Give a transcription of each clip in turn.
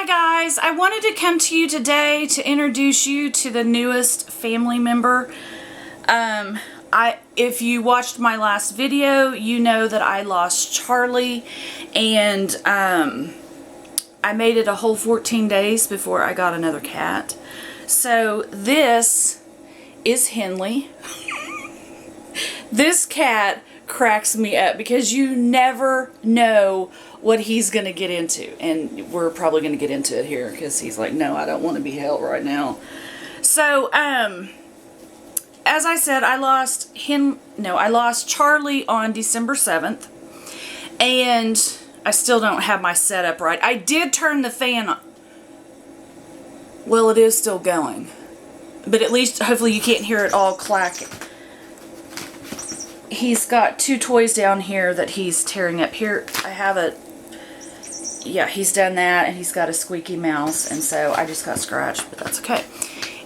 Hi guys, I wanted to come to you today to introduce you to the newest family member. If you watched my last video, you know that I lost Charlie, and I made it a whole 14 days before I got another cat. So this is Henley. This cat cracks me up because you never know what he's going to get into. And we're probably going to get into it here because he's like, no, I don't want to be held right now. So, as I said, I lost Charlie on December 7th. And I still don't have my setup right. I did turn the fan on. Well, it is still going. But at least, hopefully you can't hear it all clacking. He's got two toys down here that he's tearing up. Here, I have a... Yeah, he's done that, and he's got a squeaky mouse, and so I just got scratched, but that's okay.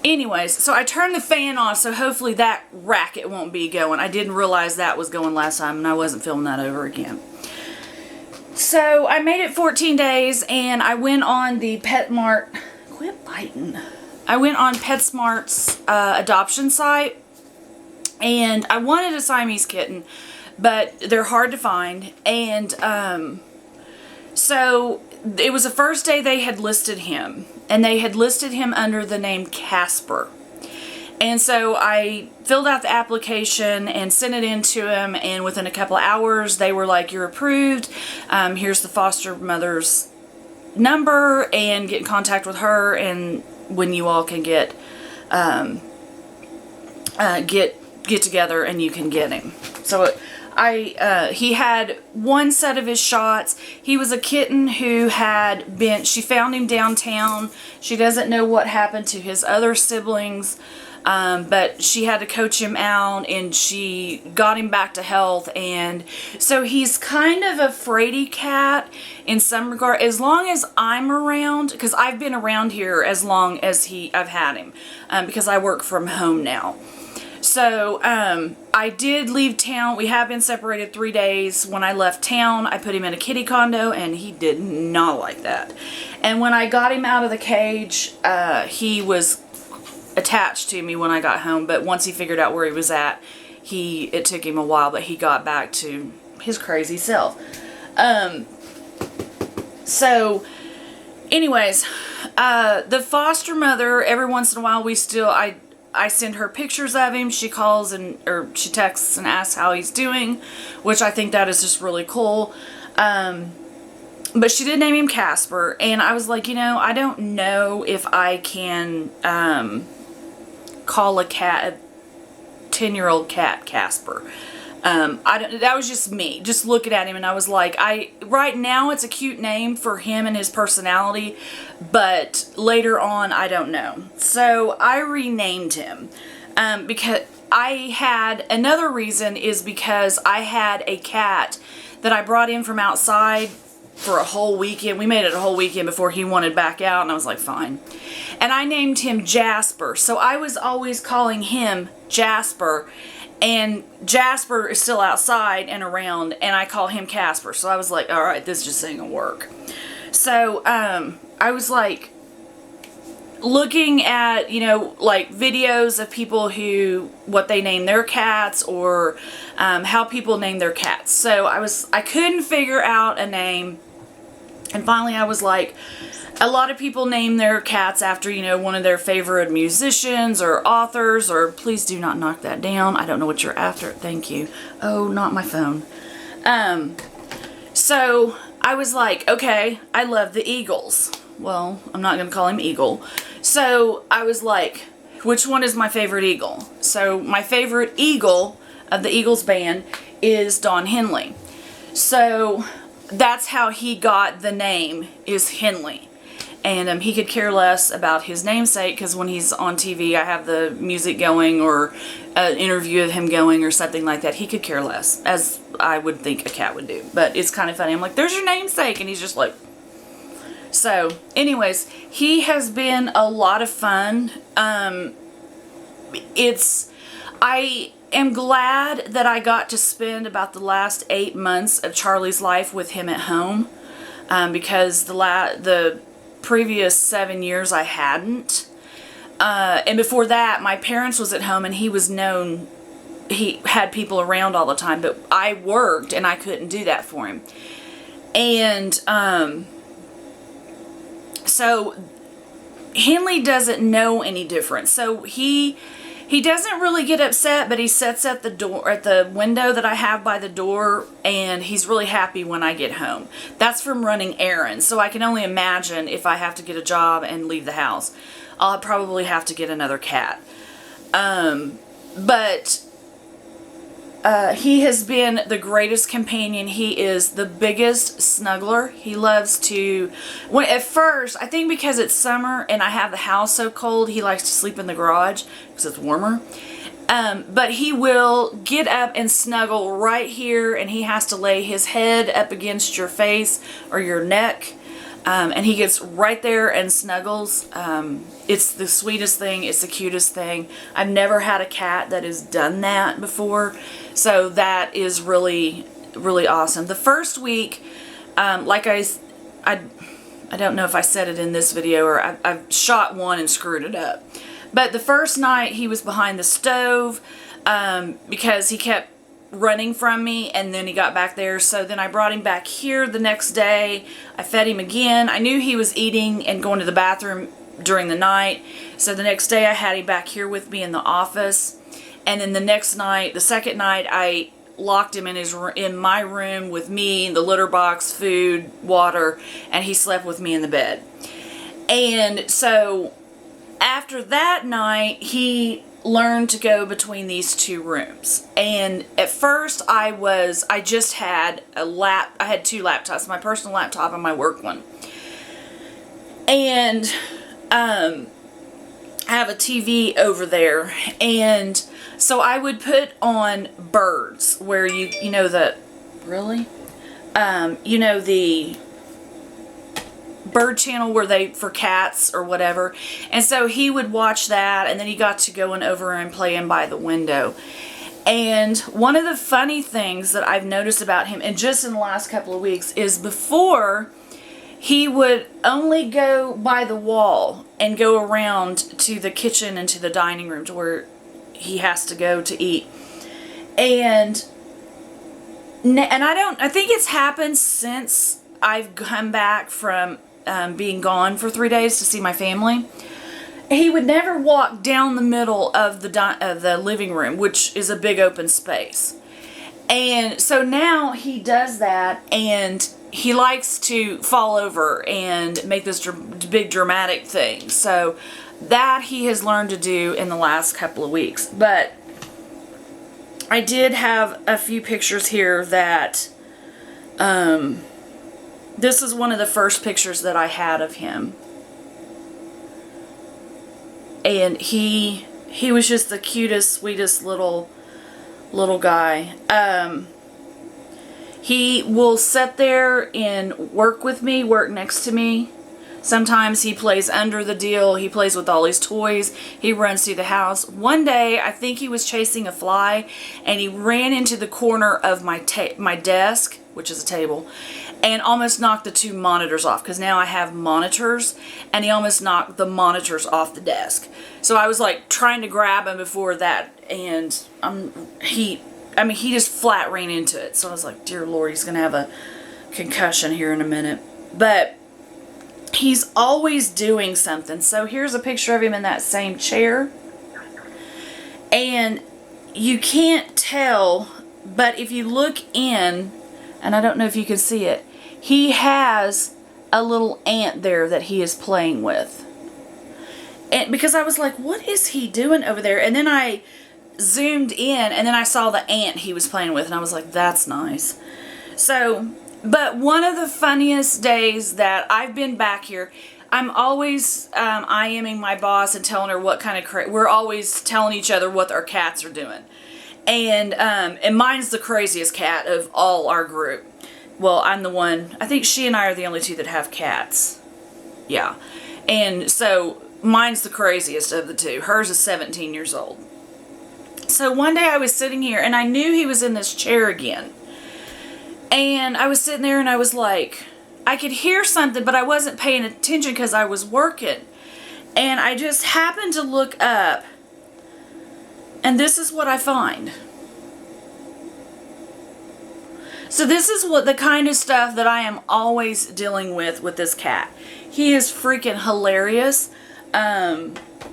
Anyways, so I turned the fan off, so hopefully that racket won't be going. I didn't realize that was going last time, and I wasn't filming that over again. So, I made it 14 days, and I went on the PetSmart... Quit biting. I went on PetSmart's adoption site, and I wanted a Siamese kitten, but they're hard to find, and so it was the first day they had listed him, and they had listed him under the name Casper. And so I filled out the application and sent it in to him, and within a couple of hours they were like, you're approved, here's the foster mother's number, and get in contact with her, and when you all can get together and you can get him. So he had one set of his shots. He was a kitten who had been, she found him downtown. She doesn't know what happened to his other siblings, but she had to coach him out, and she got him back to health. And so he's kind of a fraidy cat in some regard, as long as I'm around, because I've been around here as long as I've had him, because I work from home now. So, I did leave town. We have been separated 3 days. When I left town, I put him in a kitty condo, and he did not like that. And when I got him out of the cage, he was attached to me when I got home, but once he figured out where he was at, it took him a while, but he got back to his crazy self. So, anyways, the foster mother, every once in a while, I send her pictures of him. She calls or she texts and asks how he's doing, which I think that is just really cool. But she did name him Casper, and I was like, I don't know if I can call a 10-year-old cat Casper. That was just me, just looking at him, and I was like, right now it's a cute name for him and his personality, but later on, I don't know. So I renamed him, because another reason is because I had a cat that I brought in from outside for a whole weekend. We made it a whole weekend before he wanted back out, and I was like, fine. And I named him Jasper, so I was always calling him Jasper, and Jasper is still outside and around, and I call him Casper. So I was like, alright, this just ain't gonna work. So, I was like, looking at, like videos of people what they name their cats, or how people name their cats. So I couldn't figure out a name, and finally I was like, a lot of people name their cats after, one of their favorite musicians or authors, or please do not knock that down. I don't know what you're after. Thank you. Oh, not my phone. So I was like, okay, I love the Eagles. Well, I'm not going to call him Eagle. So I was like, which one is my favorite Eagle? So my favorite Eagle of the Eagles band is Don Henley. So that's how he got the name, is Henley. And he could care less about his namesake, because when he's on TV, I have the music going, or an interview of him going, or something like that. He could care less, as I would think a cat would do. But it's kind of funny. I'm like, there's your namesake. And he's just like... So, anyways, he has been a lot of fun. I am glad that I got to spend about the last 8 months of Charlie's life with him at home, because the previous 7 years I hadn't. And before that, my parents was at home and he was known, he had people around all the time, but I worked and I couldn't do that for him. And so Henley doesn't know any different. So he doesn't really get upset, but he sits at the door, at the window that I have by the door, and he's really happy when I get home. That's from running errands. So I can only imagine if I have to get a job and leave the house, I'll probably have to get another cat. But he has been the greatest companion. He is the biggest snuggler. He loves to, at first, I think because it's summer and I have the house so cold, he likes to sleep in the garage because it's warmer. But he will get up and snuggle right here, and he has to lay his head up against your face or your neck. And he gets right there and snuggles. It's the sweetest thing. It's the cutest thing. I've never had a cat that has done that before. So that is really, really awesome. The first week, like I don't know if I said it in this video or I've shot one and screwed it up. But the first night he was behind the stove because he kept running from me, and then he got back there. So then I brought him back here the next day. I fed him again. I knew he was eating and going to the bathroom during the night. So the next day I had him back here with me in the office. And then the next night, the second night, I locked him in my room with me, the litter box, food, water, and he slept with me in the bed. And so after that night, he learned to go between these two rooms. And at first I just had I had two laptops, my personal laptop and my work one. And I have a TV over there, and so I would put on birds where you know the bird channel where they for cats or whatever. And so he would watch that, and then he got to going over and playing by the window. And one of the funny things that I've noticed about him, and just in the last couple of weeks, is before he would only go by the wall and go around to the kitchen and to the dining room to where he has to go to eat. And I think it's happened since I've come back from being gone for 3 days to see my family. He would never walk down the middle of the living room, which is a big open space. And so now he does that, and he likes to fall over and make this big dramatic thing. So that he has learned to do in the last couple of weeks. But I did have a few pictures here that this is one of the first pictures that I had of him. And he was just the cutest, sweetest little guy. He will sit there and work with me, work next to me. Sometimes he plays under the deal. He plays with all his toys. He runs through the house. One day, I think he was chasing a fly, and he ran into the corner of my desk, which is a table, and almost knocked the two monitors off, because now I have monitors, and he almost knocked the monitors off the desk. So I was like trying to grab him before that, and he just flat ran into it. So I was like, dear Lord, he's going to have a concussion here in a minute. But he's always doing something. So here's a picture of him in that same chair. And you can't tell, but if you look in, and I don't know if you can see it, he has a little ant there that he is playing with. And because I was like, what is he doing over there? And then I zoomed in, and then I saw the ant he was playing with, and I was like, that's nice. So, but one of the funniest days that I've been back here, I'm always IMing my boss and telling her what kind of we're always telling each other what our cats are doing. And mine's the craziest cat of all our group. Well, I'm the one, I think she and I are the only two that have cats. Yeah. And so mine's the craziest of the two. Hers is 17 years old. So one day I was sitting here, and I knew he was in this chair again. And I was sitting there, and I was like, I could hear something, but I wasn't paying attention because I was working. And I just happened to look up, and this is what I find. So this is what the kind of stuff that I am always dealing with this cat. He is freaking hilarious.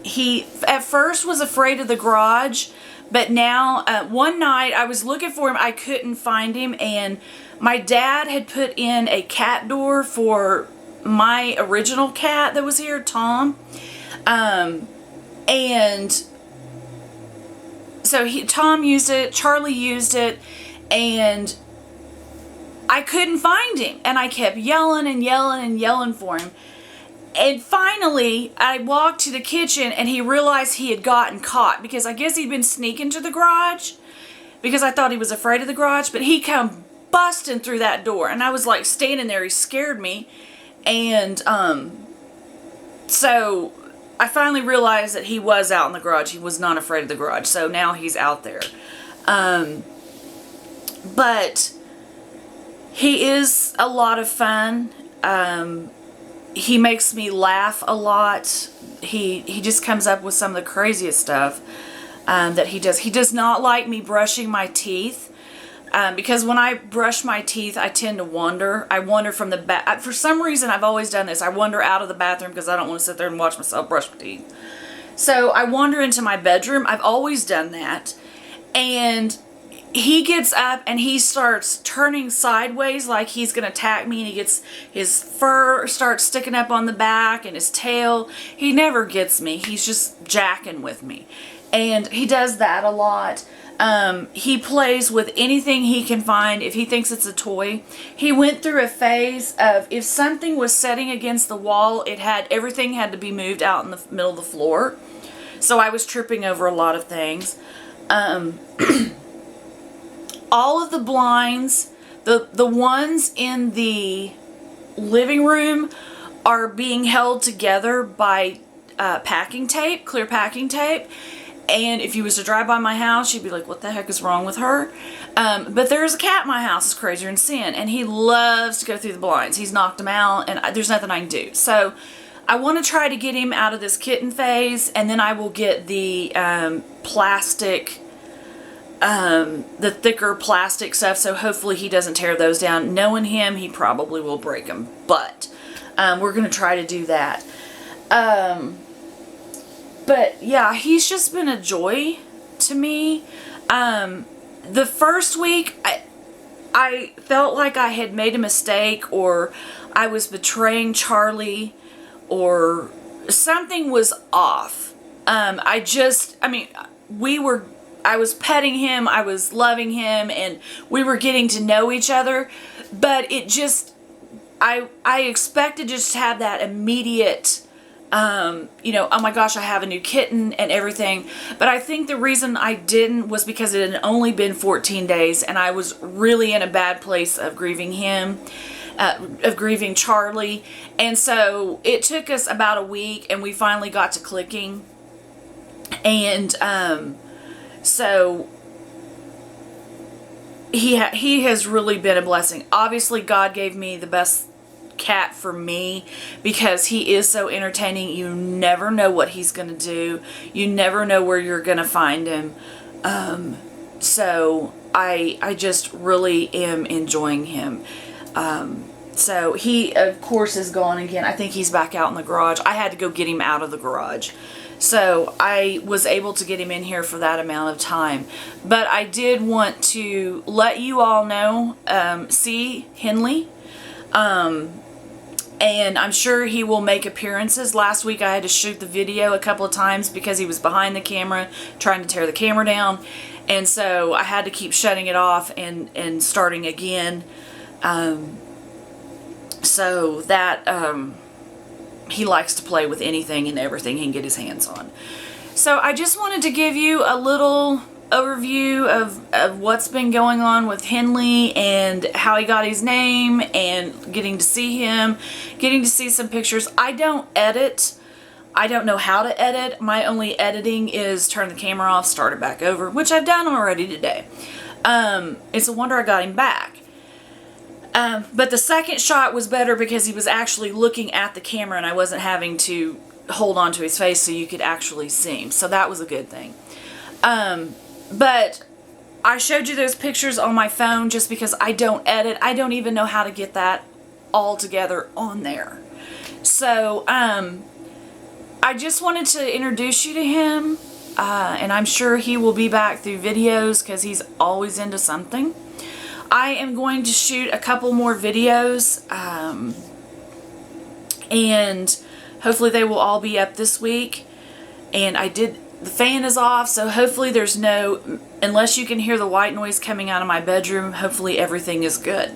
He at first was afraid of the garage, but now one night I was looking for him. I couldn't find him, and my dad had put in a cat door for my original cat that was here, Tom. And so Tom used it, Charlie used it, and I couldn't find him. And I kept yelling and yelling and yelling for him. And finally, I walked to the kitchen, and he realized he had gotten caught, because I guess he'd been sneaking to the garage, because I thought he was afraid of the garage, but he come busting through that door, and I was like standing there. He scared me. And so I finally realized that he was out in the garage. He was not afraid of the garage. So now he's out there. But he is a lot of fun. He makes me laugh a lot. He just comes up with some of the craziest stuff that he does. He does not like me brushing my teeth. Because when I brush my teeth, I tend to wander. I wander from the back. For some reason, I've always done this. I wander out of the bathroom because I don't want to sit there and watch myself brush my teeth. So I wander into my bedroom. I've always done that. And he gets up and he starts turning sideways like he's going to attack me. And he gets his fur starts sticking up on the back and his tail. He never gets me. He's just jacking with me. And he does that a lot. He plays with anything he can find if he thinks it's a toy. He went through a phase of if something was setting against the wall, everything had to be moved out in the middle of the floor. So I was tripping over a lot of things. All of the blinds, the ones in the living room are being held together by packing tape, clear packing tape. And if you was to drive by my house, you'd be like, what the heck is wrong with her? But there's a cat in my house. It's crazier than sin. And he loves to go through the blinds. He's knocked them out, and there's nothing I can do. So I want to try to get him out of this kitten phase, and then I will get the plastic, the thicker plastic stuff, so hopefully he doesn't tear those down. Knowing him, he probably will break them. But we're going to try to do that. But yeah, he's just been a joy to me. The first week, I felt like I had made a mistake, or I was betraying Charlie, or something was off. I was petting him, I was loving him, and we were getting to know each other, but it just, I expected just to have that immediate, oh my gosh, I have a new kitten and everything. But I think the reason I didn't was because it had only been 14 days and I was really in a bad place of grieving him, of grieving Charlie. And so it took us about a week and we finally got to clicking. And, so he has really been a blessing. Obviously, God gave me the best cat for me because he is so entertaining. You never know what he's going to do. You never know where you're going to find him. So I just really am enjoying him. So he, of course, is gone again. I think he's back out in the garage. I had to go get him out of the garage. So I was able to get him in here for that amount of time. But I did want to let you all know, see Henley. And I'm sure he will make appearances. Last week I had to shoot the video a couple of times because he was behind the camera trying to tear the camera down. And so I had to keep shutting it off and starting again. So that... he likes to play with anything and everything he can get his hands on. So I just wanted to give you a little overview of what's been going on with Henley and how he got his name and getting to see him, getting to see some pictures. I don't edit. I don't know how to edit. My only editing is turn the camera off, start it back over, which I've done already today. It's a wonder I got him back. But the second shot was better because he was actually looking at the camera and I wasn't having to hold on to his face so you could actually see him. So that was a good thing. But I showed you those pictures on my phone just because I don't edit. I don't even know how to get that all together on there. So, I just wanted to introduce you to him, and I'm sure he will be back through videos because he's always into something. I am going to shoot a couple more videos, and hopefully they will all be up this week. And the fan is off, so hopefully there's unless you can hear the white noise coming out of my bedroom, hopefully everything is good.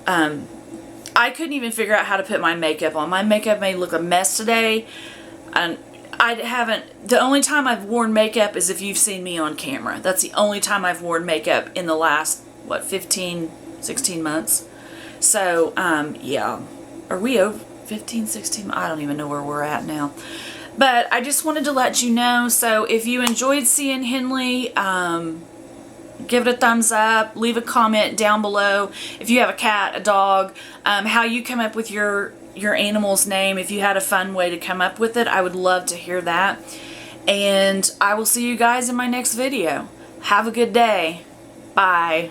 I couldn't even figure out how to put my makeup on. My makeup may look a mess today. And the only time I've worn makeup is if you've seen me on camera. That's the only time I've worn makeup in the last, 15, 16 months. So, yeah. Are we over 15, 16? I don't even know where we're at now. But I just wanted to let you know. So if you enjoyed seeing Henley, give it a thumbs up. Leave a comment down below if you have a cat, a dog, how you come up with your animal's name. If you had a fun way to come up with it, I would love to hear that. And I will see you guys in my next video. Have a good day. Bye.